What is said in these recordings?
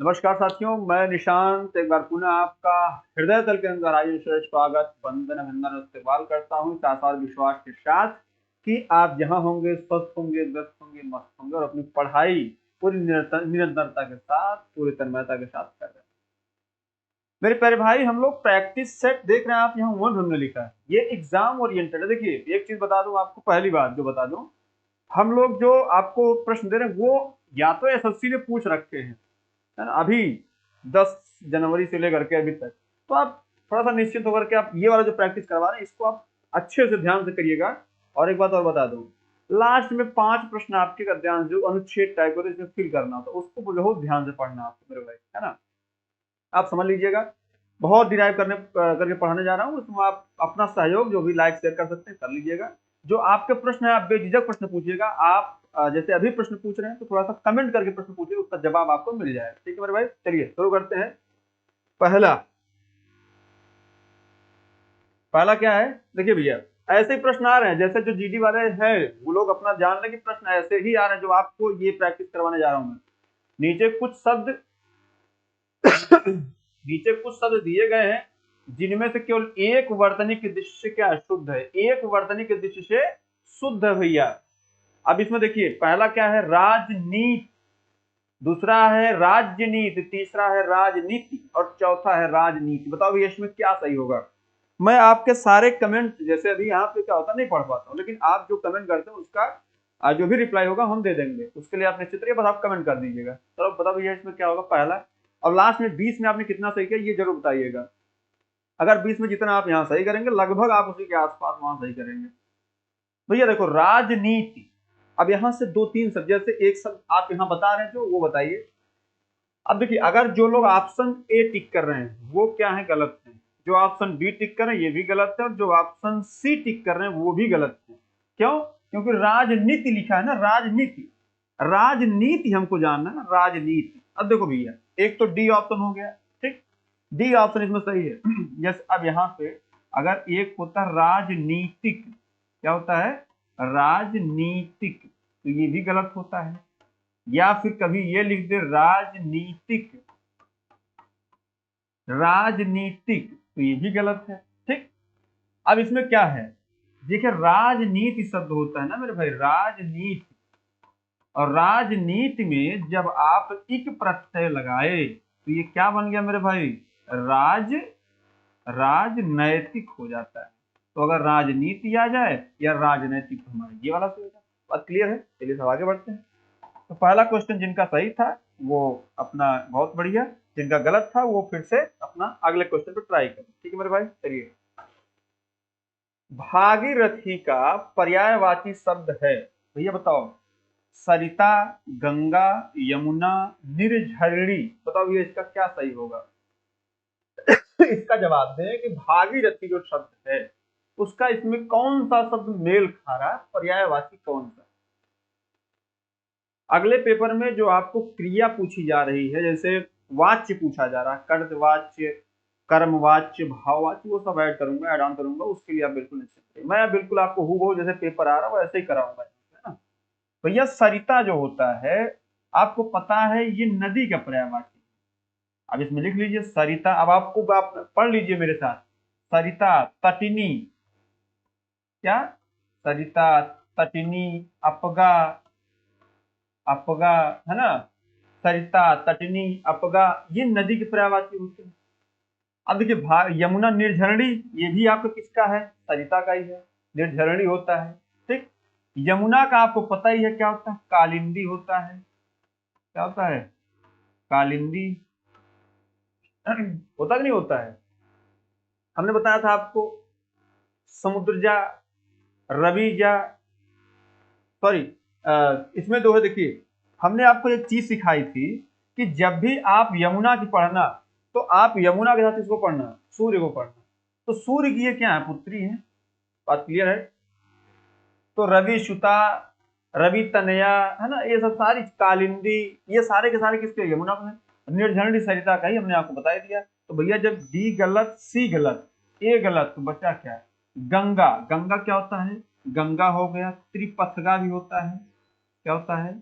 नमस्कार साथियों, मैं निशांत एक बार पुनः आपका हृदय तल के अंदर आइए स्वागत, वंदन अभिनंदन और इस्तेमाल करता हूँ इस आशा और विश्वास के साथ कि आप जहाँ होंगे स्वस्थ होंगे, व्यस्त होंगे, मस्त होंगे और अपनी पढ़ाई पूरी निरंतरता के साथ, पूरी तन्मयता के साथ कर रहे हैं। मेरे प्यारे भाई, हम लोग प्रैक्टिस सेट देख रहे हैं। आप यहाँ वन हमने लिखा है, ये एग्जाम ओरिएंटेड है। देखिए एक चीज बता दूं आपको, पहली बात जो बता दूं, हम लोग जो आपको प्रश्न दे रहे हैं वो या तो एसएससी ने पूछ रखे हैं, है ना, अभी 10 जनवरी से लेकर के अभी तक। तो आप थोड़ा सा निश्चित होकर के आप ये वाला जो प्रैक्टिस करवा रहे हैं इसको आप अच्छे से ध्यान से करिएगा। और एक बात और बता दूं, लास्ट में 5 प्रश्न आपके गद्यांश जो अनुच्छेद टाइप होते इसमें फिल करना होता है, उसको बहुत ध्यान से पढ़ना आपको मेरे भाई, है ना। आप समझ लीजिएगा, बहुत डिराइव करके पढ़ाने जा रहा हूँ, उसमें आप अपना सहयोग जो भी लाइक शेयर कर सकते हैं कर लीजिएगा। जो आपके प्रश्न है आप बेझिझक प्रश्न पूछिएगा। आप जैसे अभी प्रश्न पूछ रहे हैं तो थोड़ा सा कमेंट करके प्रश्न पूछिए, उसका जवाब आपको मिल जाएगा। ठीक है मेरे भाई, चलिए शुरू करते हैं। पहला पहला क्या है, देखिए भैया, ऐसे ही प्रश्न आ रहे हैं जैसे जो जीडी वाले हैं वो लोग अपना जान लें कि प्रश्न ऐसे ही आ रहे हैं जो आपको ये प्रैक्टिस करवाने जा रहा हूं मैं। नीचे कुछ शब्द नीचे कुछ शब्द दिए गए हैं जिनमें से केवल एक वर्तनी की दृष्टि से क्या शुद्ध है, एक वर्तनी की दृष्टि से शुद्ध है भैया। अब इसमें देखिए पहला क्या है, राजनीति, दूसरा है राज्यनीति, तीसरा है राजनीति और चौथा है राजनीति। बताओ भैया इसमें क्या सही होगा। मैं आपके सारे कमेंट जैसे अभी यहाँ पे क्या होता नहीं पढ़ पाता हूँ, लेकिन आप जो कमेंट करते हैं उसका जो भी रिप्लाई होगा हम दे देंगे। उसके लिए आप निश्चित रहिए, बस आप कमेंट कर दीजिएगा। चलो बताओ भैया इसमें क्या होगा पहला। और लास्ट में 20 में आपने कितना सही किया ये जरूर बताइएगा। अगर 20 में जितना आप यहाँ सही करेंगे लगभग आप उसी के आसपास वहां सही करेंगे। भैया देखो राजनीति, अब यहाँ से 2-3 शब्द, जैसे एक शब्द आप यहाँ बता रहे हैं जो वो बताइए। अब देखिए अगर जो लोग ऑप्शन ए टिक कर रहे हैं वो क्या है, गलत है। जो ऑप्शन बी टिक कर रहे हैं ये भी गलत है और जो ऑप्शन सी टिक कर रहे हैं वो भी गलत है। क्यों? क्योंकि राजनीति लिखा है ना, राजनीति, राजनीति हमको जानना है, राजनीति। अब देखो भैया एक तो डी ऑप्शन हो गया, ठीक, डी ऑप्शन इसमें सही है। यस, अब यहाँ पे अगर एक होता राजनीतिक, क्या होता है, राजनीतिक, तो ये भी गलत होता है। या फिर कभी ये लिख दे राजनीतिक, राजनीतिक, तो ये भी गलत है। ठीक, अब इसमें क्या है, देखिए राजनीति शब्द होता है ना मेरे भाई, राजनीति, और राजनीति में जब आप इक प्रत्यय लगाए तो ये क्या बन गया मेरे भाई, राज, राजनैतिक हो जाता है। तो अगर राजनीति आ जाए या राजनैतिक तो हमारा ये वाला सही हो जाए। बात क्लियर है, चलिए सब आगे बढ़ते हैं। तो पहला क्वेश्चन जिनका सही था वो अपना बहुत बढ़िया, जिनका गलत था वो फिर से अपना अगले क्वेश्चन पे ट्राई करें। ठीक है मेरे भाई, चलिए। भागीरथी का पर्यायवाची शब्द है, भैया बताओ, सरिता, गंगा, यमुना, निर्झरिणी। बताओ ये इसका क्या सही होगा। इसका जवाब दें कि भागीरथी जो शब्द है उसका इसमें कौन सा शब्द मेल खा रहा है, पर्यायवाची कौन सा। अगले पेपर में जो आपको क्रिया पूछी जा रही है, जैसे वाच्य पूछा जा रहा है, कर्तवाच्य, कर्मवाच्य, भाववाच्य, वो सब ऐड करूंगा, ऐड ऑन करूंगा, उसके लिए आप बिल्कुल निश्चित रहिए। मैं बिल्कुल आपको हूबहू जैसे पेपर आ रहा है वैसे ही कराऊंगा, है ना। भैया सरिता जो होता है आपको पता है ये नदी का पर्यायवाची। अब इसमें लिख लीजिए सरिता, अब आपको आप पढ़ लीजिए मेरे साथ, सरिता, तटिनी, क्या, सरिता, तटिनी, अपगा, अपगा, है ना, सरिता, तटनी, अपगा, ये नदी के पर्यायवाची होते हैं। अब देखिए यमुना, निर्झरणी, ये भी आपका किसका है, सरिता का ही है, निर्झरणी होता है। ठीक, यमुना का आपको पता ही है क्या होता है, कालिंदी होता है। क्या होता है, कालिंदी होता कि नहीं होता है। हमने बताया था आपको समुद्रजा, रविजा, सॉरी, इसमें दो है। देखिए हमने आपको एक चीज सिखाई थी कि जब भी आप यमुना की पढ़ना तो आप यमुना के साथ इसको पढ़ना, सूर्य को पढ़ना। तो सूर्य की ये क्या है, पुत्री है। बात क्लियर है। तो रवि सुता, रवि तनया, है ना, ये सब सारी, कालिंदी, ये सारे के सारे किसके, यमुना को है। निर्झरणी सरिता का ही हमने आपको बता दिया। तो भैया जब डी गलत, सी गलत, ए गलत, तो बचा क्या है, गंगा। गंगा क्या होता है, गंगा हो गया। त्रिपथगा भी होता है, क्या होता है,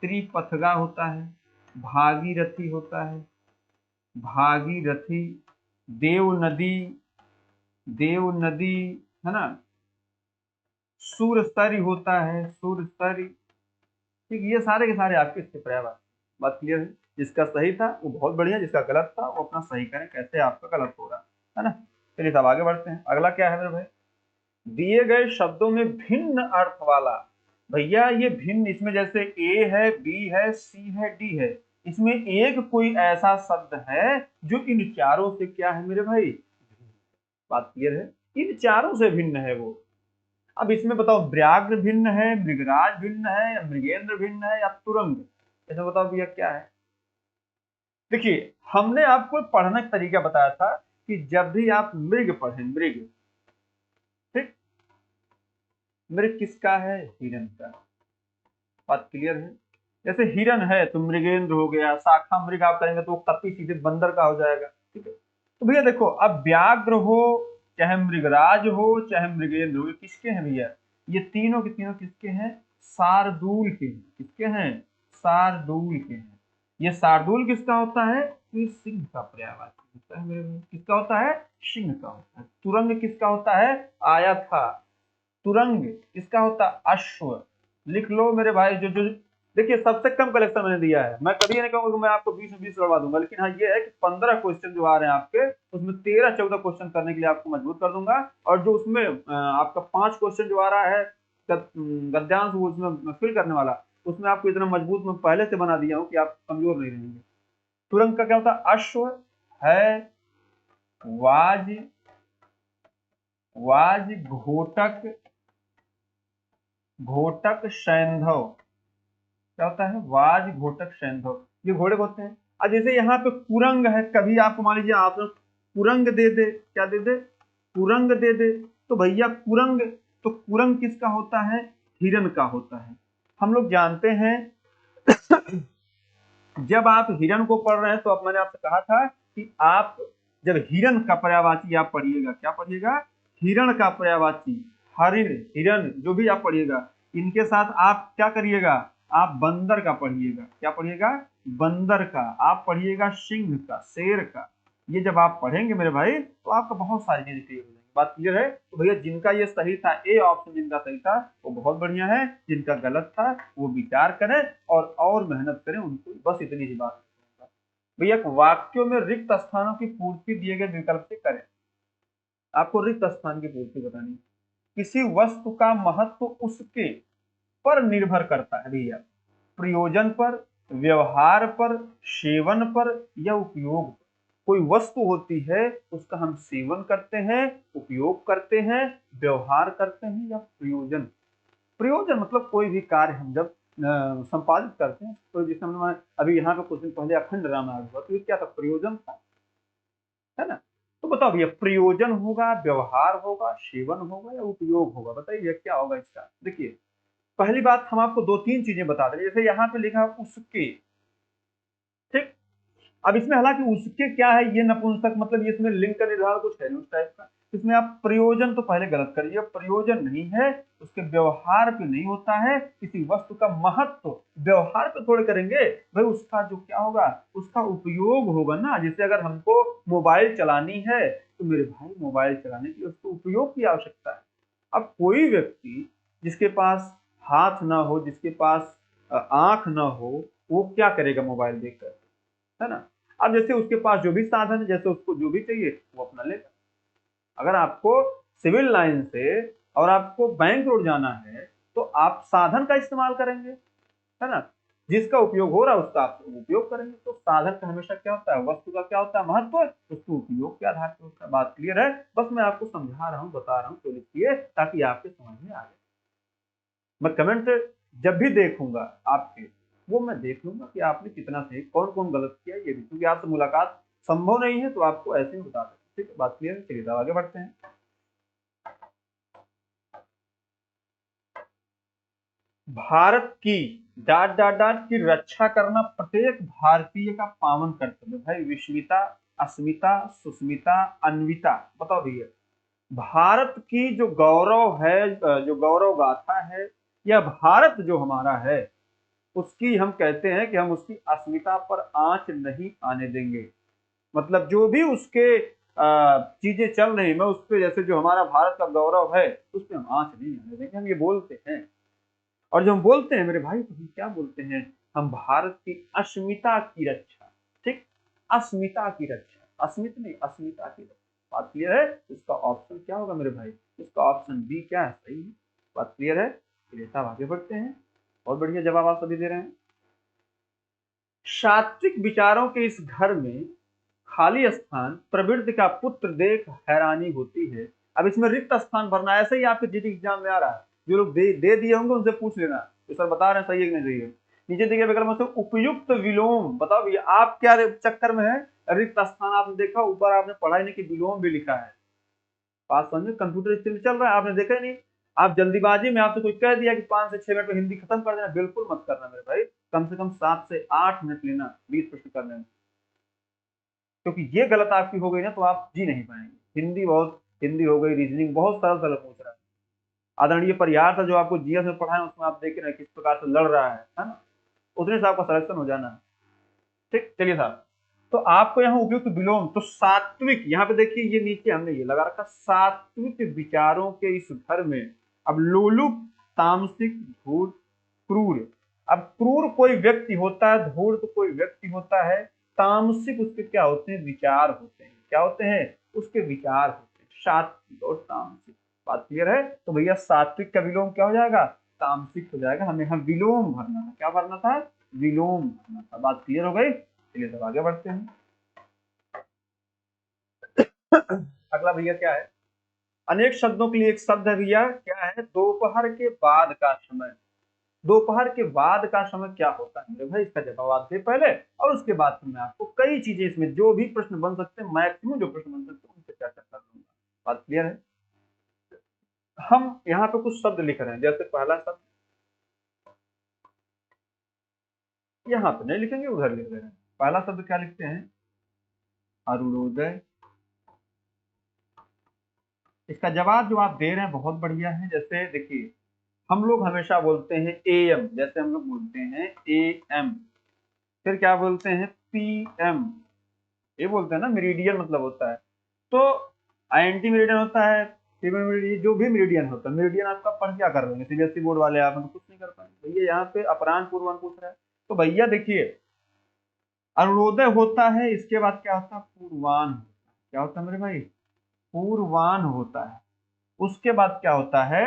त्रिपथगा होता है। भागीरथी होता है, भागीरथी। देव नदी, देव नदी, है ना। सूरस्तरी होता है, सूरस्तरी। ठीक, ये सारे के सारे आपके इसके पर्यायवाची। बात क्लियर है। जिसका सही था वो बहुत बढ़िया, जिसका गलत था वो अपना सही करें, कैसे आपका गलत हो रहा है ना। चलिए अब आगे बढ़ते हैं। अगला क्या है मेरे भाई, दिए गए शब्दों में भिन्न अर्थ वाला। भैया ये भिन्न, इसमें जैसे ए है, बी है, सी है, डी है, इसमें एक कोई ऐसा शब्द है जो इन चारों से क्या है मेरे भाई। बात क्लियर है, इन चारों से भिन्न है वो। अब इसमें बताओ, व्याघ्र भिन्न है, मृगराज भिन्न है, या मृगेंद्र भिन्न है, या तुरंग। ऐसा बताओ भैया क्या है। देखिए हमने आपको पढ़ने का तरीका बताया था कि जब भी आप मृग पढ़ें, मृग, ठीक, मृग किसका है, हिरण का। बात क्लियर है। जैसे हिरण है तो मृगेंद्र हो गया, शाखा मृग आप करेंगे तो वो कपी सीधे बंदर का हो जाएगा। ठीक है, तो भैया देखो, अब व्याघ्र हो, चाहे मृगराज हो, चाहे मृगेंद्र हो, ये किसके हैं भैया, ये तीनों के तीनों किसके हैं, शार्दूल के हैं। किसके हैं, शार्दूल के हैं। ये शार्दूल किसका होता है, ये सिंह का पर्यायवाची होता है मेरे भाई। किसका होता है, सिंह का होता है। तुरंग किसका होता है, आया था। तुरंग किसका होता है, अश्व। लिख लो मेरे भाई। जो जो देखिए सबसे कम कलेक्शन मैंने दिया है। मैं कभी नहीं कहूंगा कि मैं आपको 20 में 20 करवा दूंगा, लेकिन हाँ ये है कि 15 क्वेश्चन जो आ रहे हैं आपके, उसमें 13-14 क्वेश्चन करने के लिए आपको मजबूत कर दूंगा। और जो उसमें आपका 5 क्वेश्चन जो आ रहा है गद्यांश, वो उसमें फिल करने वाला, उसमें आपको इतना मजबूत मैं पहले से बना दिया हूँ कि आप कमजोर नहीं रहेंगे। तुरंग का क्या होता है, अश्व है, वाज, वाज, घोटक, घोटक, सैंधव। क्या होता है, वाज, घोटक, सैंधव, ये घोड़े होते हैं। अब जैसे यहाँ पे कुरंग है, कभी आपको मान लीजिए आप कुरंग दे दे, क्या दे दे, कुरंग दे दे, तो भैया कुरंग, तो कुरंग किसका होता है, हिरण का होता है। हम लोग जानते हैं जब आप हिरण को पढ़ रहे हैं तो अब मैंने आपसे कहा था कि आप जब हिरण का पर्यायवाची आप पढ़िएगा, क्या पढ़िएगा, हिरण का पर्यायवाची, हरिण, हिरण, जो भी आप पढ़िएगा, इनके साथ आप क्या करिएगा, आप बंदर का पढ़िएगा। क्या पढ़िएगा, बंदर का। आप पढ़िएगा सिंह का, शेर का। ये जब आप पढ़ेंगे मेरे भाई तो आपका बहुत सारी चीजें क्लियर हो जाएंगी। बात क्लियर है। तो भैया जिनका ये सही था, ए ऑप्शन जिनका सही था वो बहुत बढ़िया है, जिनका गलत था वो विचार करें और मेहनत करें उनको, बस इतनी ही बात। भैया वाक्यों में रिक्त स्थानों की पूर्ति दिए गए विकल्प से करें। आपको रिक्त स्थान की पूर्ति बतानी। किसी वस्तु का महत्व उसके पर निर्भर करता है भैया, प्रयोजन पर, व्यवहार पर, सेवन पर, या उपयोग पर। कोई वस्तु होती है उसका हम सेवन करते हैं, उपयोग करते हैं, व्यवहार करते हैं, या प्रयोजन। प्रयोजन मतलब कोई भी कार्य हम जब संपादित करते हैं, तो जिसमें हमने अभी यहाँ पे कुछ दिन पहले अखंड रामायण हुआ, तो ये क्या था, प्रयोजन था, है ना। तो बताओ भैया, प्रयोजन होगा, व्यवहार होगा, सेवन होगा, या उपयोग होगा, बताइए क्या होगा इसका। देखिए पहली बात हम आपको 2-3 चीजें बता दें। जैसे यहाँ पे लिखा उसके, ठीक, अब इसमें हालांकि उसके क्या है, ये नपुंसक, मतलब ये इसमें लिंग का निर्धारण कुछ है नहीं उस टाइप का। इसमें आप प्रयोजन तो पहले गलत करिए, प्रयोजन नहीं है, उसके व्यवहार पे नहीं होता है। किसी वस्तु का महत्व व्यवहार पे थोड़े करेंगे भाई, उसका जो क्या होगा, उसका उपयोग होगा ना। जैसे अगर हमको मोबाइल चलानी है तो मेरे भाई मोबाइल चलाने के लिए उसको उपयोग की आवश्यकता है। अब कोई व्यक्ति जिसके पास हाथ ना हो, जिसके पास आंख ना हो, वो क्या करेगा मोबाइल देखकर, है ना। अब जैसे उसके पास जो भी साधन है, जैसे उसको जो भी चाहिए वो अपना लेगा। अगर आपको सिविल लाइन से और आपको बैंक रोड जाना है तो आप साधन का इस्तेमाल करेंगे, है ना। जिसका उपयोग हो रहा है उसका आप उपयोग करेंगे। तो साधन का हमेशा क्या होता है, वस्तु का क्या होता है, महत्व, उसके उपयोग के आधार पर होता है। बात क्लियर है। बस मैं आपको समझा रहा हूँ, बता रहा हूँ, तो लिखिए ताकि आपके समझ में आ जाए। मैं कमेंट जब भी देखूंगा आपके, वो मैं देख लूंगा कि आपने कितना सही, कौन कौन गलत किया, ये भी, क्योंकि आपसे मुलाकात संभव नहीं है तो आपको ऐसे ही बता सकते। ठीक है, बात क्लियर है। चलिए आगे बढ़ते हैं। भारत की डाट डाट डाट की रक्षा करना प्रत्येक भारतीय का पावन कर्तव्य। भाई विस्मिता, अस्मिता, सुस्मिता, अन्विता, बताओ भैया, भारत की जो गौरव है, जो गौरव गाथा है, या भारत जो हमारा है, उसकी हम कहते हैं कि हम उसकी अस्मिता पर आंच नहीं आने देंगे। मतलब जो भी उसके चीजें चल रही, मैं उस पर, जैसे जो हमारा भारत का गौरव है उस पर हम आंच नहीं आने देंगे, हम ये बोलते हैं। और जब हम बोलते हैं मेरे भाई तो हम क्या बोलते हैं, हम भारत की अस्मिता की रक्षा, ठीक, अस्मिता की रक्षा, अस्मित नहीं, अस्मिता की रक्षा। बात क्लियर है? इसका ऑप्शन क्या होगा मेरे भाई? इसका ऑप्शन बी क्या है? सही है। बात क्लियर है? चलिए साहब आगे बढ़ते हैं। बहुत बढ़िया जवाब आप सभी दे रहे हैं। सात्विक विचारों के इस घर में खाली स्थान प्रवृत्ति का पुत्र देख हैरानी होती है। अब इसमें रिक्त स्थान भरना है, ऐसे ही आपके जीडी एग्जाम में आ रहा है, जो लोग दे दिए होंगे उनसे पूछ लेना तो सर बता रहे हैं सही है कि नहीं सही है। नीचे देखिए विकल्प में से उपयुक्त विलोम बताओ भैया, आप क्या चक्कर में है? रिक्त स्थान आपने देखा, ऊपर आपने पढ़ा ही नहीं कि विलोम भी लिखा है। बात समझे? कंप्यूटर स्क्रीन चल रहा है, आपने देखा ही नहीं। आप जल्दीबाजी में आपसे कोई कह दिया कि 5 से 6 मिनट में हिंदी खत्म कर देना, बिल्कुल मत करना मेरे भाई। कम से कम 7 से 8 मिनट लेना 20 प्रश्न करने में, क्योंकि ये गलत आपकी हो गई ना तो आप जी नहीं पाएंगे। हिंदी हो गई, रीजनिंग बहुत सरल सरल पूछ रहा है। आदरणीय परिहार था जो आपको जीएस में पढ़ाया, उसमें आप देख रहे हैं किस प्रकार से लड़ रहा है ना, उतने से आपका सिलेक्शन हो जाना है। ठीक, चलिए साहब, तो आपको यहाँ उपयुक्त विलोम, तो सात्विक, यहाँ पे देखिए ये नीचे हमने ये लगा रखा, सात्विक विचारों के इस घर में। अब लोलुप, तामसिक, धूर्त, क्रूर। अब क्रूर कोई व्यक्ति होता है, धूर्त कोई व्यक्ति होता है, तामसिक उसके क्या होते हैं? विचार होते हैं। क्या होते हैं? उसके विचार होते हैं, सात्विक और तामसिक। बात क्लियर है? तो भैया सात्विक का विलोम क्या हो जाएगा? तामसिक हो जाएगा। हमें यहाँ विलोम भरना था। क्या भरना था? विलोम भरना था। बात क्लियर हो गई? चलिए सब आगे बढ़ते हैं। अगला भैया क्या है? अनेक शब्दों के लिए एक शब्द है भैया, क्या है? दोपहर के बाद का समय। दोपहर के बाद का समय क्या होता है मेरे भाई? इसका जवाब आप दे पहले, और उसके बाद मैं आपको कई चीजें, इसमें जो भी प्रश्न बन सकते हैं, मैक्सिमम जो प्रश्न बन सकते हैं उनसे चर्चा कर लूंगा। बात क्लियर है? हम यहाँ पे कुछ शब्द लिख रहे हैं, जैसे पहला शब्द यहाँ पे नहीं लिखेंगे, उधर लिख रहे हैं। पहला शब्द क्या लिखते हैं? अरुणोदय। इसका जवाब जो आप दे रहे हैं बहुत बढ़िया है। जैसे देखिए, हम लोग हमेशा बोलते हैं एएम, जैसे हम लोग बोलते हैं एएम, फिर क्या बोलते हैं? पीएम, ये बोलते हैं ना, मेरिडियन मतलब होता है। तो आईएनटी मेरिडियन होता है, फीमेल मेरिडियन, जो भी मेरिडियन होता है। मेरिडियन आपका पढ़ क्या कर रहे हैं? सीबीएसई बोर्ड वाले आप तो कुछ नहीं कर पाएंगे भैया। यहाँ पे अपराह्न पूर्वाह्न पूछ रहा है, तो भैया देखिए, अरुणोदय होता है, इसके बाद क्या होता है? पूर्वाह्न। क्या होता है मेरे भाई? पूर्वाह्न होता है। उसके बाद क्या होता है?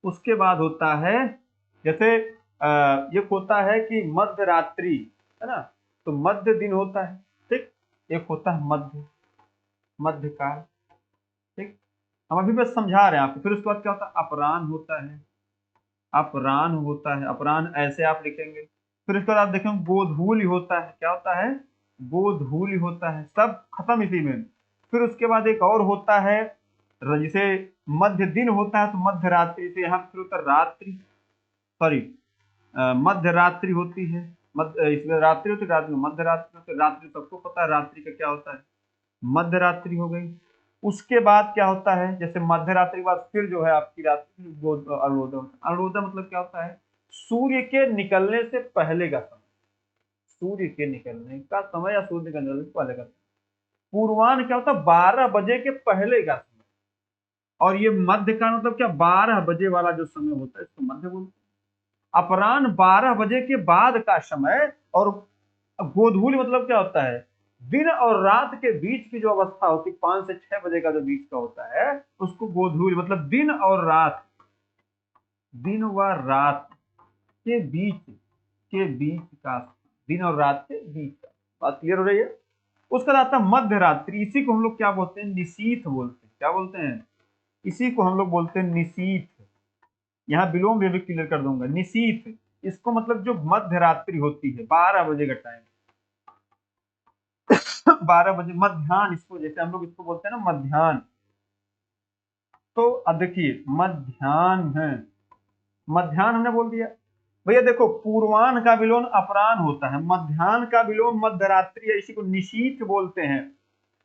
उसके बाद होता है, जैसे ये होता है कि मध्य रात्रि, है ना, तो मध्य दिन होता है। ठीक, एक होता है मध्य काल। ठीक, हम अभी बस समझा रहे हैं आपको। फिर उसके बाद क्या होता है? अपराह्न होता है, अपराह्न होता है, अपराह्न ऐसे आप लिखेंगे। फिर उसके बाद आप देखेंगे गोधूलि होता है। क्या होता है? गोधूलि होता है। सब खत्म इसी में। फिर उसके बाद एक और होता है, जिसे मध्य दिन होता है, तो मध्य रात्रि से यहाँ फिर होता है रात्रि, सॉरी मध्य रात्रि होती है। मध्य, इसमें रात्रि होती है, रात्रि में मध्य रात्रि होती है। रात्रि सबको पता है रात्रि का क्या होता है? मध्य रात्रि हो गई। उसके बाद क्या होता है? जैसे मध्य रात्रि के बाद फिर जो है आपकी रात्रि, अरुणोदय होता है। अरुणोदय मतलब क्या होता है? सूर्य के निकलने से पहले का समय, सूर्य के निकलने का समय या सूर्य निकलने से पहले का समय। पूर्वाह्न क्या होता है? 12 बजे के पहले का समय। और ये मध्य का मतलब क्या? 12 बजे वाला जो समय होता है इसको मध्य बोलते हैं। अपराह्न 12 बजे के बाद का समय। और गोधूलि मतलब क्या होता है? दिन और रात के बीच की जो अवस्था होती है, 5 से 6 बजे का जो बीच का होता है, उसको गोधूलि मतलब दिन और रात, दिन व रात के बीच का, दिन और रात के बीच का। बात क्लियर हो रही है? उसका आता है मध्य रात्रि। इसी को हम लोग क्या बोलते हैं? निशीथ बोलते हैं। क्या बोलते हैं? इसी को हम लोग बोलते हैं निशीथ। यहाँ विलोम भी क्लियर कर दूंगा। निशीथ, इसको मतलब जो मध्य रात्रि होती है, 12 बजे का टाइम, 12 बजे मध्याह्न, इसको जैसे हम लोग इसको बोलते हैं ना मध्याह्न। तो अब देखिए मध्याह्न है, मध्याह्न हमने बोल दिया भैया। देखो पूर्वाह्न का विलोम अपराह्न होता है, मध्याह्न का विलोम मध्यरात्रि है, इसी को निशीथ बोलते हैं।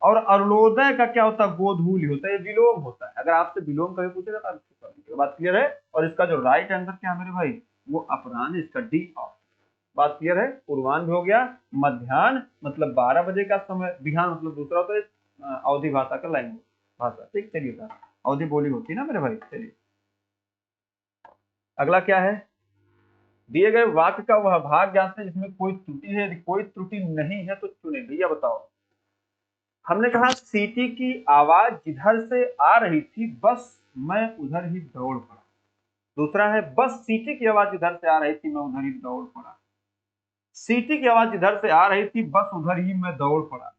और अरुणोदय का क्या होता है? गोधूलि होता है, ये विलोम होता है। अगर आपसे विलोम कभी पूछेगा तो बात क्लियर है? और इसका जो राइट आंसर क्या है मेरे भाई? वो अपराह्न, इसका डी ऑप्शन। बात क्लियर है। पूर्वाह्न भी हो गया, मध्याह्न मतलब 12 बजे का समय, बिहान मतलब दूसरा होता है अवधि भाषा का लैंग्वेज भाषा। ठीक, चलिए सर, अवधि बोली होती है ना मेरे भाई। चलिए अगला क्या है, दिए गए वाक्य का वह भाग ज्ञात है जिसमें कोई त्रुटि है। यदि कोई त्रुटि नहीं है तो चुने। भैया बताओ, हमने कहा सीटी की आवाज जिधर से आ रही थी बस मैं उधर ही दौड़ पड़ा। दूसरा है बस सीटी की आवाज जिधर से आ रही थी मैं उधर ही दौड़ पड़ा। सीटी की आवाज जिधर से आ रही थी बस उधर ही मैं दौड़ पड़ा।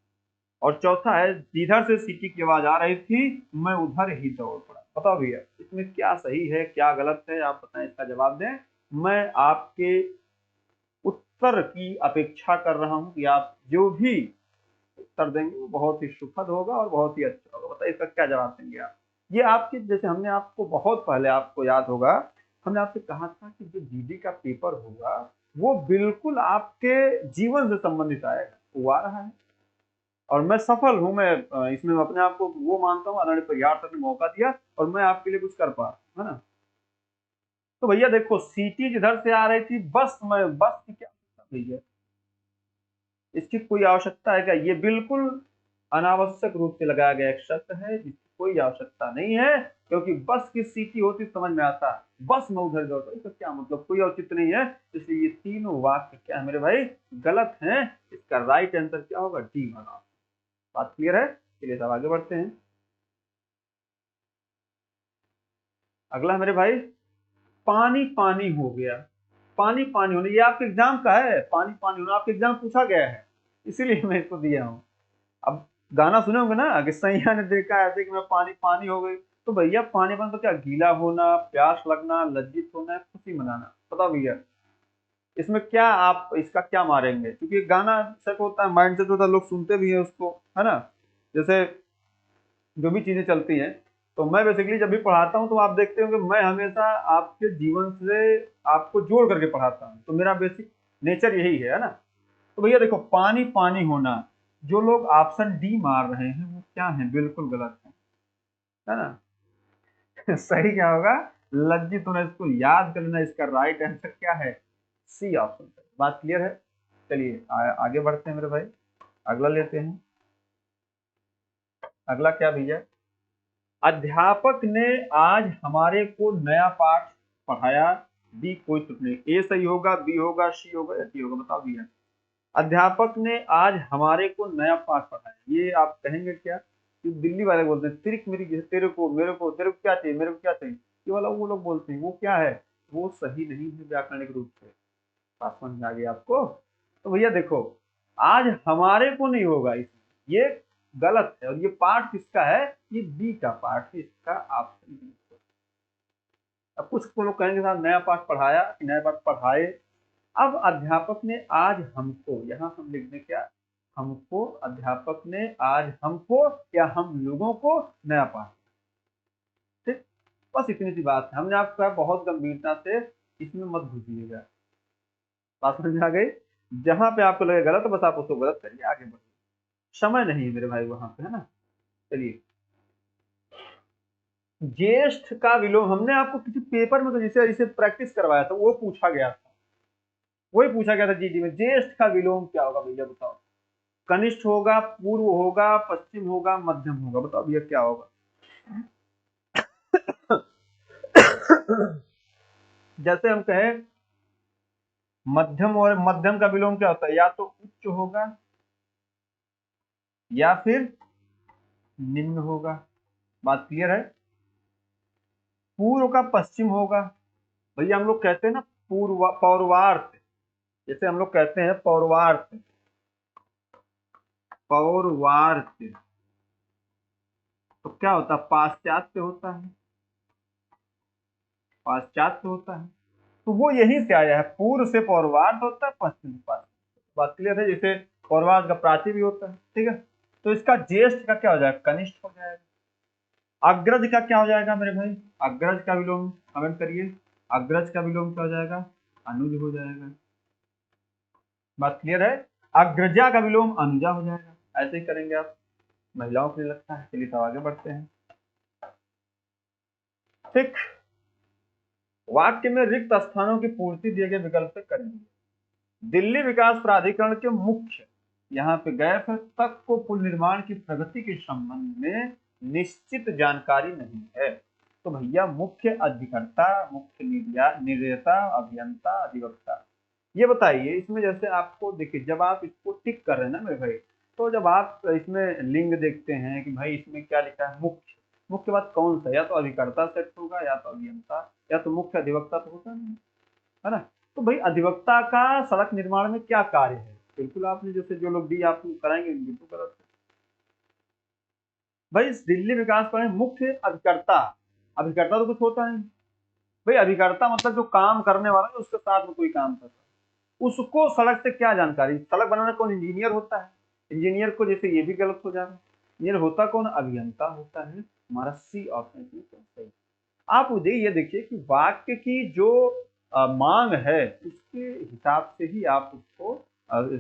और चौथा है जिधर से सीटी की आवाज आ रही थी मैं उधर ही दौड़ पड़ा। बताओ भैया इसमें क्या सही है क्या गलत है, आप बताएं, इसका जवाब दें। मैं आपके उत्तर की अपेक्षा कर रहा हूं कि आप जो भी उत्तर देंगे वो बहुत ही सुखद होगा और बहुत ही अच्छा होगा। बताइए इसका क्या जवाब देंगे आप। ये आपके, जैसे हमने आपको बहुत पहले, आपको याद होगा, हमने आपसे कहा था कि जो जीडी का पेपर होगा वो बिल्कुल आपके जीवन से संबंधित आएगा, वो आ रहा है। और मैं सफल हूं, मैं इसमें अपने आप को वो मानता हूँ, आदरणीय परिहार सर ने मौका दिया और मैं आपके लिए कुछ कर पा रहा हूं, है ना। तो भैया देखो, सीटी जिधर से आ रही थी बस मैं, बस की क्या भैया, इसकी कोई आवश्यकता है क्या? ये बिल्कुल अनावश्यक रूप से लगाया गया एक शब्द है जिसकी कोई आवश्यकता नहीं है, क्योंकि बस की सीटी होती समझ में आता, बस में उधर दौड़ता, इसका क्या मतलब, कोई औचित्य नहीं है। इसलिए ये तीनों वाक्य क्या है मेरे भाई, गलत हैं। इसका राइट आंसर क्या होगा, डी होगा। बात क्लियर है। चलिए साहब आगे बढ़ते हैं। अगला मेरे भाई, पानी पानी हो गया। पानी पानी होने, ये आपके एग्जाम का है, पानी पानी होना आपके एग्जाम पूछा गया है, इसीलिए मैं इसको दिया हूँ। अब गाना सुने होंगे ना कि सैया ने देखा ऐसे कि मैं पानी पानी हो गई। तो भैया पानी पानी तो क्या, गीला होना, प्यास लगना, लज्जित होना, खुशी मनाना। बताओ भैया इसमें क्या, आप इसका क्या मारेंगे, क्योंकि गाना सेट होता है, माइंड सेट होता है, लोग सुनते भी हैं उसको, है ना। जैसे जो भी चीजें चलती हैं, तो मैं बेसिकली जब भी पढ़ाता हूँ तो आप देखते हो कि मैं हमेशा आपके जीवन से आपको जोड़ करके पढ़ाता हूँ, तो मेरा बेसिक नेचर यही है ना। तो भैया देखो, पानी पानी होना, जो लोग ऑप्शन डी मार रहे हैं वो क्या है, बिल्कुल गलत है ना। सही क्या होगा, लज्जित होना, इसको याद कर लेना। इसका राइट आंसर क्या है, सी ऑप्शन। बात क्लियर है। चलिए आगे बढ़ते हैं मेरे भाई, अगला लेते हैं। अगला क्या भैया, अध्यापक ने आज हमारे को नया पाठ पढ़ाया। बी कोई त्रुटि नहीं, ए सही होगा, बी होगा, सी होगा या डी होगा। बताओ भैया, अध्यापक ने आज हमारे को नया पाठ पढ़ाया, ये आप कहेंगे क्या? कि दिल्ली वाले बोलते हैं तिरक मिरी, तेरे को मेरे को, तेरे को क्या चाहिए मेरे को क्या चाहिए, ये वाला वो लोग बोलते हैं, वो क्या है, वो सही नहीं है व्याकरणिक रूप से। बात समझ में आ गई आपको। तो भैया देखो, आज हमारे को नहीं होगा इसमें, ये गलत है। और ये पाठ किसका है, ये बी का पाठ है, इसका ऑप्शन बी। अब कुछ लोग कहेंगे साहब नया पाठ पढ़ाया, नया पाठ पढ़ाए। अब अध्यापक ने आज हमको, यहां हम लिख दें क्या, हमको, अध्यापक ने आज हमको या हम लोगों को नया पाठ। ठीक, बस इतनी सी बात है। हमने आपको कहा बहुत गंभीरता से इसमें मत घुसिएगा। बात समझ में आ गई। जहां पे आपको लगे गलत, बस आप उसको गलत करिए, आगे बढ़िए। समय नहीं है मेरे भाई वहां पे, है ना। चलिए, ज्येष्ठ का विलोम, हमने आपको किसी पेपर में तो जिसे इसे प्रैक्टिस करवाया था वो पूछा गया था, वही पूछा गया था जीडी में, ज्येष्ठ का विलोम क्या होगा भैया बताओ। कनिष्ठ होगा, पूर्व होगा, पश्चिम होगा, मध्यम होगा। बताओ भैया क्या होगा। जैसे हम कहें मध्यम, और मध्यम का विलोम क्या होता है, या तो उच्च होगा या फिर निम्न होगा। बात क्लियर है। पूर्व का पश्चिम होगा, भैया हम लोग कहते हैं ना पूर्व, पौर्वार्थ, जैसे हम लोग कहते हैं पौर्वार्थ, पौर्वार्थ तो क्या होता है, पाश्चात्य होता है, पाश्चात्य होता है। तो वो यहीं से आया है, पूर्व से पौर्वार्ध होता है, पश्चिम से पाश्चात्य। बात क्लियर है। जैसे पौर्वार्ध का प्राची भी होता है, ठीक है। तो इसका ज्येष्ठ का क्या हो जाएगा, कनिष्ठ हो जाएगा। अग्रज का क्या हो जाएगा मेरे भाई, अग्रज का विलोम कमेंट करिए, अग्रज का विलोम क्या हो जाएगा, अनुज हो जाएगा। बात क्लियर है। अग्रजा का विलोम अनुजा हो जाएगा। ऐसे ही करेंगे आप, महिलाओं के लिए लगता है। चलिए तो आगे बढ़ते हैं। ठीक, वाक्य में रिक्त स्थानों की पूर्ति दिए गए विकल्प से करेंगे। दिल्ली विकास प्राधिकरण के मुख्य, यहाँ पे गैप है, तक को पुल निर्माण की प्रगति के संबंध में निश्चित जानकारी नहीं है। तो भैया मुख्य अधिकर्ता, मुख्य निर्देता, अभियंता, अधिवक्ता, ये बताइए इसमें जैसे आपको देखिए जब आप इसको टिक कर रहे हैं ना मेरे भाई, तो जब आप इसमें लिंग देखते हैं कि भाई इसमें क्या लिखा है मुख्य, मुख्य बात कौन सा, या तो अधिकर्ता सेट होगा, या तो अभियंता, या तो मुख्य अधिवक्ता तो होता नहीं है ना। तो भाई अधिवक्ता का सड़क निर्माण में क्या कार्य है, बिल्कुल आपने जैसे जो लोग डी आप कराएंगे बिल्कुल गलत है भाई। दिल्ली विकास पर मुख्य अभिकर्ता, अभिकर्ता तो कुछ होता है भाई, अभिकर्ता मतलब जो काम करने वाला है उसके साथ में कोई काम करता है, उसको सड़क से क्या जानकारी, सड़क बनाने कौन, इंजीनियर होता है, इंजीनियर को जैसे ये भी गलत हो जाएगा, इंजीनियर होता कौन, अभियंता होता है। हमारा सी ऑप्शन इसमें सही। आप ये देखिए कि वाक्य की जो मांग है उसके हिसाब से ही आप उसको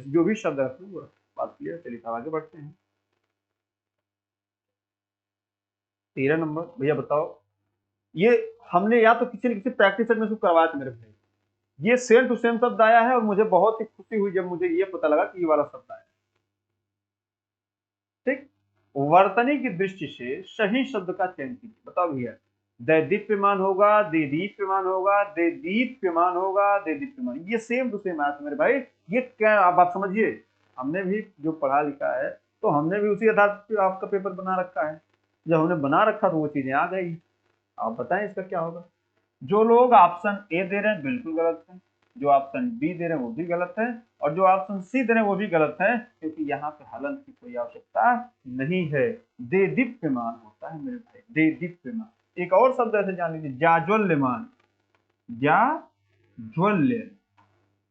जो भी शब्द रखें वो बात क्लियर। चलिए आगे बढ़ते हैं। 13 नंबर भैया बताओ, ये हमने या तो किसी न किसी प्रैक्टिस सेट में इसको करवाया था मेरे भाई, ये सेम टू सेम शब्द आया है और मुझे बहुत ही खुशी हुई जब मुझे ये पता लगा कि ये वाला शब्द आया। ठीक, वर्तनी की दृष्टि से सही शब्द का चयन कीजिए। बताओ भैया, दैदीप्यमान होगा, देदीप्यमान होगा, देदीप्यमान होगा, देदीप्यमान, ये सेम टू सेम आया था मेरे भाई। ये क्या आप समझिए, हमने भी जो पढ़ा लिखा है तो हमने भी उसी आधार पर आपका पेपर बना रखा है, जब हमने बना रखा तो वो चीजें आ गई। आप बताएं इसका क्या होगा। जो लोग ऑप्शन ए दे रहे हैं बिल्कुल गलत है, जो ऑप्शन बी दे रहे हैं वो भी गलत है, और जो ऑप्शन सी दे रहे हैं वो भी गलत है, क्योंकि यहाँ पे हलन की कोई आवश्यकता नहीं है। दे दीप्यमान होता है मेरे भाई, दे दीप्यमान। एक और शब्द ऐसे जान लीजिए, जाज्वल्यमान, जाज्वल्य,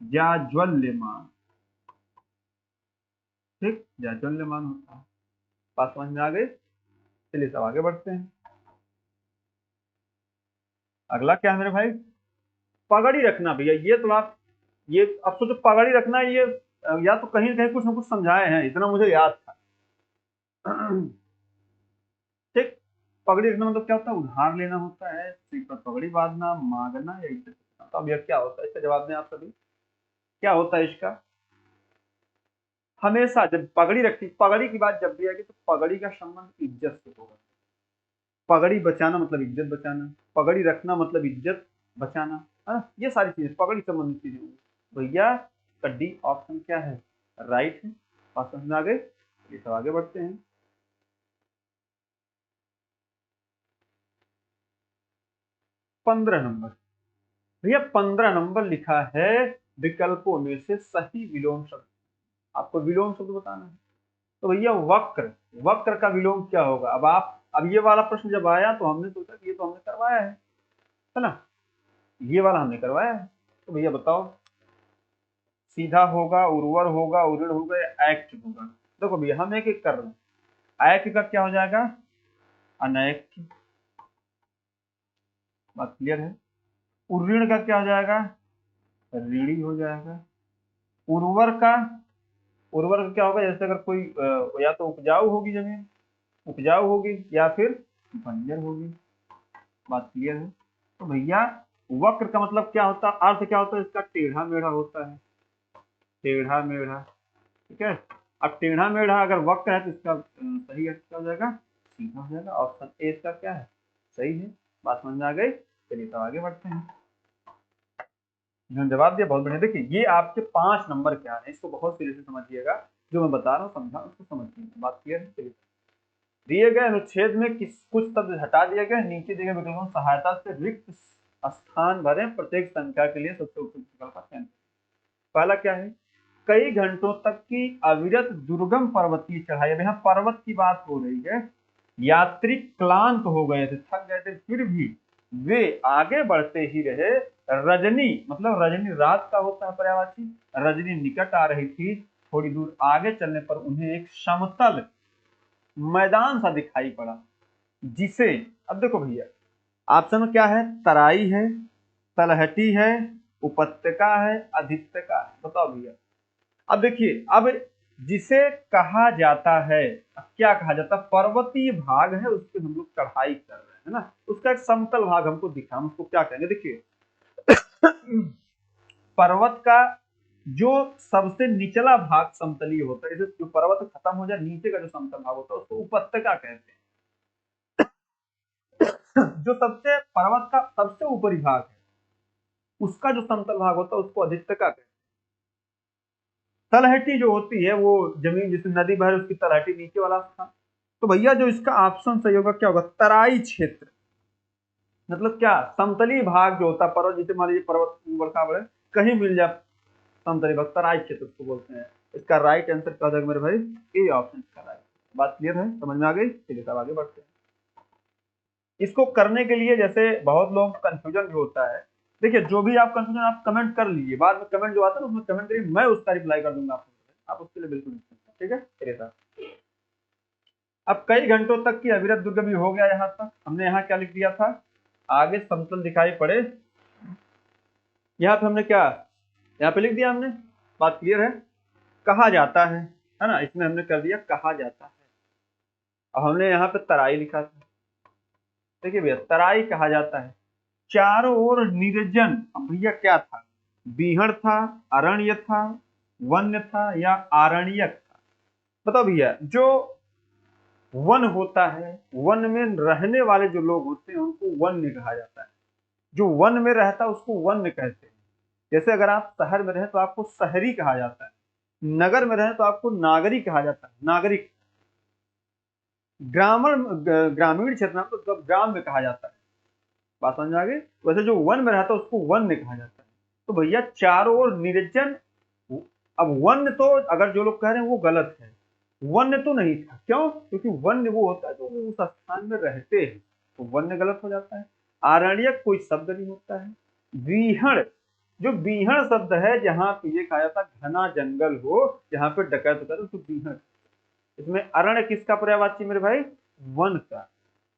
जाज्वल्यमान, ठीक, जाज्वल्यमान होता है। बात समझ में आ गई। चलिए सब आगे बढ़ते हैं। अगला क्या है मेरे भाई, पगड़ी रखना। भैया ये तो आप, ये अब सोचो पगड़ी रखना, ये या तो कहीं कहीं कुछ ना कुछ समझाए हैं, इतना मुझे याद था। ठीक, पगड़ी रखना मतलब क्या होता है, उधार लेना होता है, सिर पर पगड़ी बांधना, मांगना या इज्जत करना। तो अब यह क्या होता है, इसका जवाब दें आप सभी, क्या होता है इसका। हमेशा जब पगड़ी रखती, पगड़ी की बात जब भी आएगी तो पगड़ी का संबंध इज्जत से होगा। पगड़ी बचाना मतलब इज्जत बचाना, पगड़ी रखना मतलब इज्जत बचाना, है ना, ये सारी चीजें पगड़ी संबंधित चीजें होंगी। भैया का डी ऑप्शन क्या है, राइट है। बात समझ में आ गई। ये सब आगे बढ़ते हैं। 15 नंबर भैया, 15 नंबर लिखा है विकल्पों में से सही विलोम शब्द, आपको विलोम शब्द बताना है। तो भैया वक्र, वक्र का विलोम क्या होगा। अब आप, अब ये वाला प्रश्न जब आया तो हमने सोचा कि ये तो हमने करवाया है ना, ये वाला हमने करवाया है। तो भैया बताओ, सीधा होगा, उर्वर होगा, उऋण होगा या एक्ट होगा। देखो भैया हम एक एक कर रहे हैं। एक्ट का क्या हो जाएगा, अनैक्ट, बात क्लियर है। उऋण का क्या हो जाएगा, ऋणी हो जाएगा। उर्वर का, उर्वर का क्या होगा, जैसे अगर कोई या तो उपजाऊ होगी जमीन, उपजाऊ होगी, या फिर बंजर होगी। बात क्लियर है। तो भैया वक्र का मतलब क्या होता है, अर्थ क्या होता है इसका, टेढ़ा मेढ़ा होता है, टेढ़ा मेढ़ा, ठीक है। अब टेढ़ा मेढ़ा अगर वक्र है तो इसका सही अर्थ क्या हो जाएगा, सीधा हो जाएगा। ऑप्शन ए इसका क्या है, सही है। बात समझ में आ गई। चलिए तो आगे बढ़ते हैं। जो जवाब दिया बहुत बढ़िया। देखिए ये आपके 5 नंबर क्या है, इसको बहुत सीरियस से समझिएगा, जो मैं बता रहा हूँ समझा उसको समझिए। बात क्लियर है। चलिए, दिए गए अनुच्छेद में किस कुछ शब्द हटा दिए गए, नीचे दिए गए विकल्पों की सहायता से रिक्त स्थान भरें, प्रत्येक संख्या के लिए सबसे उपयुक्त विकल्प का चयन। पहला क्या है, कई घंटों तक की अविरत दुर्गम पर्वतीय चढ़ाई। अब यहाँ पर्वत की बात हो रही है। यात्री क्लांत हो गए थे, थक गए थे, फिर भी वे आगे बढ़ते ही रहे। रजनी मतलब रजनी रात का होता है पर्यायवाची, रजनी निकट आ रही थी। थोड़ी दूर आगे चलने पर उन्हें एक समतल मैदान सा दिखाई पड़ा, जिसे, अब देखो भैया ऑप्शन में क्या है, तराई है, तलहटी है, उपत्यका है, अधित्यका है। बताओ भैया। अब देखिए, अब जिसे कहा जाता है, क्या कहा जाता है, पर्वतीय भाग है, उस पर हम लोग चढ़ाई कर रहे हैं ना, उसका एक समतल भाग हमको दिखा, हम उसको क्या कहेंगे। देखिए पर्वत का जो सबसे निचला भाग समतलीय होता है, जैसे जो पर्वत खत्म हो जाए नीचे का जो समतल भाग होता है उसको उपत्यका कहते हैं। जो सबसे पर्वत का सबसे ऊपरी भाग है उसका जो समतल भाग होता है उसको अधिकतका कहते हैं। तलहटी जो होती है वो जमीन जैसे नदी बह रही है उसकी तलहटी नीचे वाला स्थान। तो भैया जो इसका ऑप्शन सही होगा क्या होगा, तराई क्षेत्र। मतलब क्या, समतली भाग जो होता है पर्वत, जैसे मान लीजिए पर्वत बड़का बड़े कहीं मिल जाए समतली भाग, तराई क्षेत्र उसको बोलते हैं। इसका राइट आंसर क्या होगा मेरे भाई, ए ऑप्शन इसका राइट। बात क्लियर है, समझ में आ गई? चलिए तब आगे बढ़ते हैं। इसको करने के लिए जैसे बहुत लोग कंफ्यूजन भी होता है। देखिए जो भी आप कंफ्यूजन आप कमेंट कर लीजिए, बाद में कमेंट जो आता है ना उसमें कमेंट करिए, मैं उसका रिप्लाई कर दूंगा आपको, आप उसके लिए बिल्कुल ठीक है। चलिए साहब, अब कई घंटों तक की अविरत दुर्गमी हो गया। यहाँ तक हमने यहाँ क्या लिख दिया था, आगे समतल दिखाई पड़े, यहाँ पे हमने क्या, यहाँ पे लिख दिया हमने। बात क्लियर है, कहा जाता है ना, इसमें हमने कर दिया कहा जाता है। अब हमने यहाँ पे तराई लिखा था, देखिए भैया तराई कहा जाता है। चारों ओर निर्जन, अब भैया क्या था, बीहड़ था, अरण्य था, वन्य था या आरण्यक था? बताओ भैया, जो वन होता है, वन में रहने वाले जो लोग होते हैं उनको वन्य कहा जाता है। जो वन में रहता है उसको वन्य कहते हैं। जैसे अगर आप शहर में रहे तो आपको शहरी कहा जाता है, नगर में रहे तो आपको नागरिक कहा जाता है, नागरिक। ग्रामीण क्षेत्र में तो ग्राम में कहा जाता है। बात समझ आ गई? वैसे जो वन में रहता है उसको वन्य कहा जाता है। तो भैया चारों ओर निर्जन, अब वन्य तो अगर जो लोग कह रहे हैं वो गलत है, वन्य तो नहीं था। क्यों? क्योंकि वन्य वो होता है जो उस स्थान में रहते हैं, तो वन्य गलत हो जाता है। आरण्यक कोई शब्द नहीं होता है। बीहड़, जो बीहड़ शब्द है जहां पे ये कहा जाता है घना जंगल हो जहां पे डकैत होता है तो बीहड़। इसमें अरण्य किसका पर्यायवाची मेरे भाई, वन का।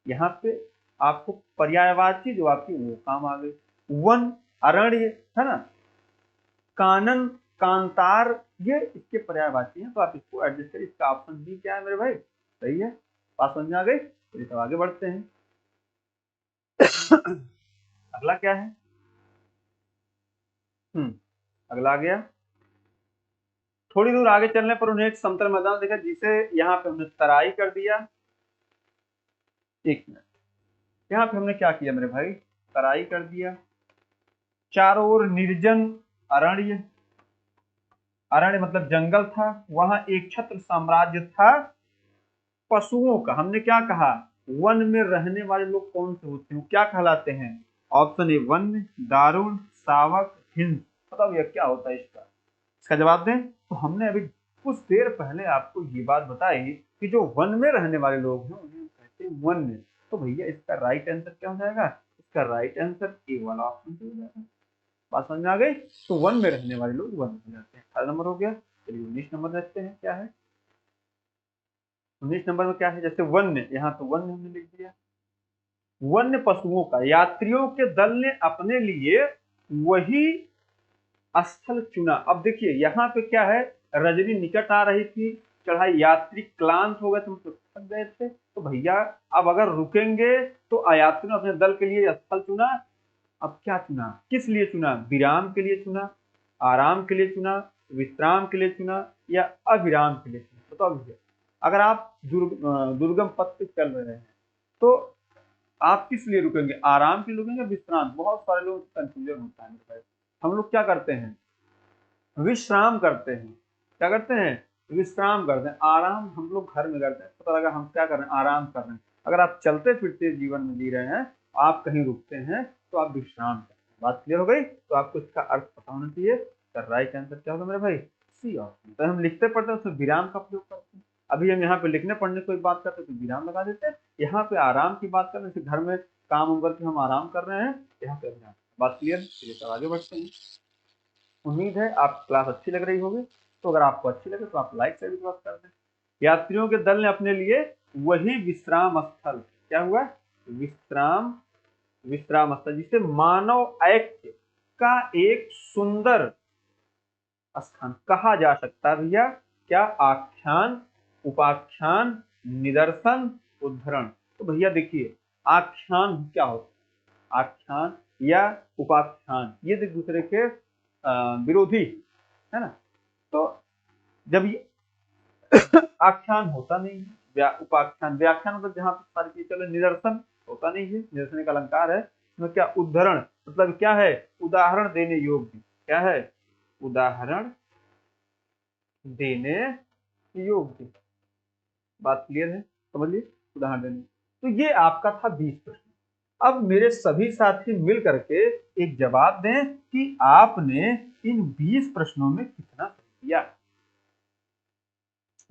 यहाँ पे आपको पर्यायवाची जो आपकी वो काम आ गई, वन, अरण्य, है ना, कानन, कांतार, ये इसके पर्यायवाची हैं। तो आप इसको एडजस्ट करिए। इसका ऑप्शन बी क्या है मेरे भाई, सही है। बात समझ में आ गई? चलिए तो आगे बढ़ते हैं। अगला क्या है, अगला आ गया। थोड़ी दूर आगे चलने पर उन्हें एक समतल मैदान देखा जिसे यहाँ पे हमने तराई कर दिया। एक मिनट, यहाँ पे हमने क्या किया मेरे भाई, तराई कर दिया। चारों ओर निर्जन अरण्य, अरण्य मतलब जंगल था, वहां एक छत्र साम्राज्य था पशुओं का। हमने क्या कहा, वन में रहने वाले लोग कौन से होते हैं, क्या कहलाते हैं? ऑप्शन ए वन्य, दारुण, शावक, हिंस। बताओ भैया क्या होता है इसका, इसका जवाब दें। तो हमने अभी कुछ देर पहले आपको ये बात बताई कि जो वन में रहने वाले लोग हैं उन्हें कहते हैं वन्य। तो भैया इसका राइट आंसर क्या हो जाएगा, इसका राइट आंसर ए वाला ऑप्शन हो जाएगा। बात समझ में आ गई? तो वन में रहने वाले लोग वन हो जाते हैं। 18 नंबर हो गया। चलिए 19 नंबर देखते हैं क्या है। 19 नंबर में क्या है, जैसे वन्य, यहाँ तो वन्य हमने लिख दिया। वन्य पशुओं का यात्रियों के दल ने अपने लिए वही स्थल चुना। अब देखिए यहाँ पे क्या है, रजनी निकट आ रही थी, चढ़ाई, यात्री क्लांत हो गए, तुम तो थक गए थे, तो भैया अब अगर रुकेंगे तो यात्री ने अपने दल के लिए स्थल चुना। अब क्या चुना, किस लिए चुना, विराम के लिए चुना, आराम के लिए चुना, विश्राम के लिए चुना या अविराम के लिए चुना? बताओ भैया, अगर आप दुर्गम पथ पे चल रहे हैं तो आप किस लिए रुकेंगे, आराम के लिए रुकेंगे, विश्राम? बहुत सारे लोग कंफ्यूजन होता है। हम लोग क्या करते हैं, विश्राम करते हैं। क्या करते हैं, विश्राम करते हैं। आराम हम लोग घर में करते हैं, पता लगा हम क्या कर रहे हैं, आराम कर रहे हैं। अगर आप चलते फिरते जीवन में जी रहे हैं, आप कहीं रुकते हैं तो आप विश्राम करते हैं। बात क्लियर हो गई? तो आपको इसका अर्थ पता होना चाहिए। तो राइट आंसर क्या होगा मेरे भाई, सी ऑप्शन। तो हम लिखते पढ़ते हैं उसमें विराम का प्रयोग करते हैं। अभी हम यहाँ पे लिखने पढ़ने की बात करते हैं तो विराम लगा देते हैं। यहाँ पे आराम की बात करते हैं, घर में काम उम करके हम आराम कर रहे हैं, यहाँ पे विराम। बात क्लियर? चलिए तो आगे बढ़ते हैं। उम्मीद है आप क्लास अच्छी लग रही होगी। तो अगर आपको अच्छी लगे तो आप लाइक से भी क्रॉस कर दें। यात्रियों के दल ने अपने लिए वही विश्राम स्थल, क्या हुआ, विश्राम, विश्राम स्थल जिसे मानव ऐक्य का एक सुंदर स्थान कहा जा सकता है। भैया क्या, आख्यान, उपाख्यान, निदर्शन, उद्धरण। तो भैया देखिए आख्यान क्या होता है, आख्यान या उपाख्यान, ये एक दूसरे के विरोधी है ना। तो जब ये आख्यान होता नहीं है, उपाख्यान, व्याख्यान मतलब जहां पर सारी चीज चले, निदर्शन होता नहीं है, निदर्शन एक अलंकार है, इसमें क्या उद्धरण मतलब क्या है, उदाहरण देने योग्य, क्या है, उदाहरण देने योग्य। बात क्लियर है, समझिए, उदाहरण देने। तो ये आपका था 20 प्रश्न। अब मेरे सभी साथी मिल करके एक जवाब दें कि आपने इन 20 प्रश्नों में कितना सही किया।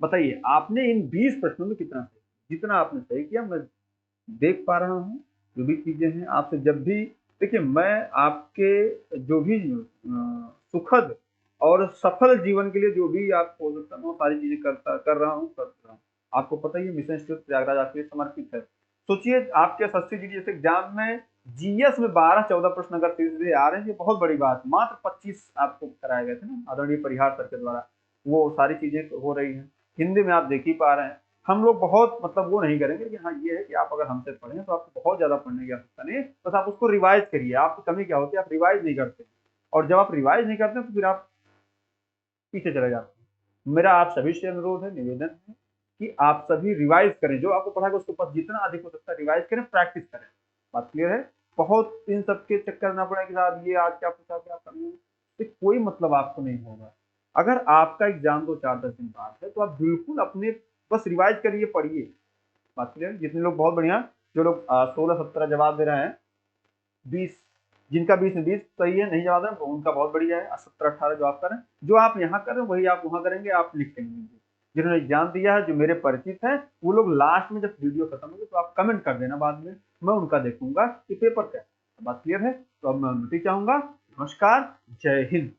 बताइए आपने इन 20 प्रश्नों में कितना सही, जितना आपने सही किया मैं देख पा रहा हूँ। जो भी चीजें हैं आपसे, जब भी देखिए मैं आपके जो भी सुखद और सफल जीवन के लिए जो भी आप बोल सकता हूँ सारी चीजें कर रहा हूँ। आपको पता ही है मिशन इंस्टीट्यूट प्रयागराज आपके लिए समर्पित है। सोचिए आपके एसएससी जीडी जैसे एग्जाम में जीएस में 12-14 प्रश्न अगर सीधे आ रहे हैं, ये बहुत बड़ी बात। मात्र 25 आपको कराए गए थे ना आदरणीय परिहार सर के द्वारा, वो सारी चीजें हो रही हैं। हिंदी में आप देख ही पा रहे हैं। हम लोग बहुत मतलब वो नहीं करेंगे कि हाँ ये है कि आप अगर हमसे पढ़ें तो आपको बहुत ज्यादा पढ़ने की आवश्यकता नहीं है, बस आप उसको रिवाइज करिए। आपकी कमी क्या होती है, आप रिवाइज नहीं करते, और जब आप रिवाइज नहीं करते तो फिर आप पीछे चले जाते हैं। मेरा आप सभी से अनुरोध है, निवेदन है कि आप सभी रिवाइज करें, जो आपको पढ़ा है उसको पास जितना अधिक हो सकता है रिवाइज करें, प्रैक्टिस करें। बात क्लियर है। बहुत इन सबके चक्कर ना पड़े कि साहब ये आज क्या पूछा क्या करना, तो कोई मतलब आपको नहीं होगा। अगर आपका एग्जाम 2-4-10 दिन बाद है तो आप बिल्कुल अपने बस रिवाइज करिए, पढ़िए। बात क्लियर। जितने लोग बहुत बढ़िया, जो लोग 16-17 जवाब दे रहे हैं, 20 जिनका 20 में 20 सही है, नहीं जवाब दे रहे तो उनका बहुत बढ़िया है। 17-18 जवाब करें, जो आप यहाँ करें वही आप वहां करेंगे, आप लिख लेंगे। जिन्होंने एग्जाम दिया है, जो मेरे परिचित हैं, वो लोग लास्ट में जब वीडियो खत्म होगी तो आप कमेंट कर देना बाद में, मैं उनका देखूंगा कि पेपर क्या है। बात क्लियर है। तो अब मैं अनुमति चाहूंगा। नमस्कार, जय हिंद।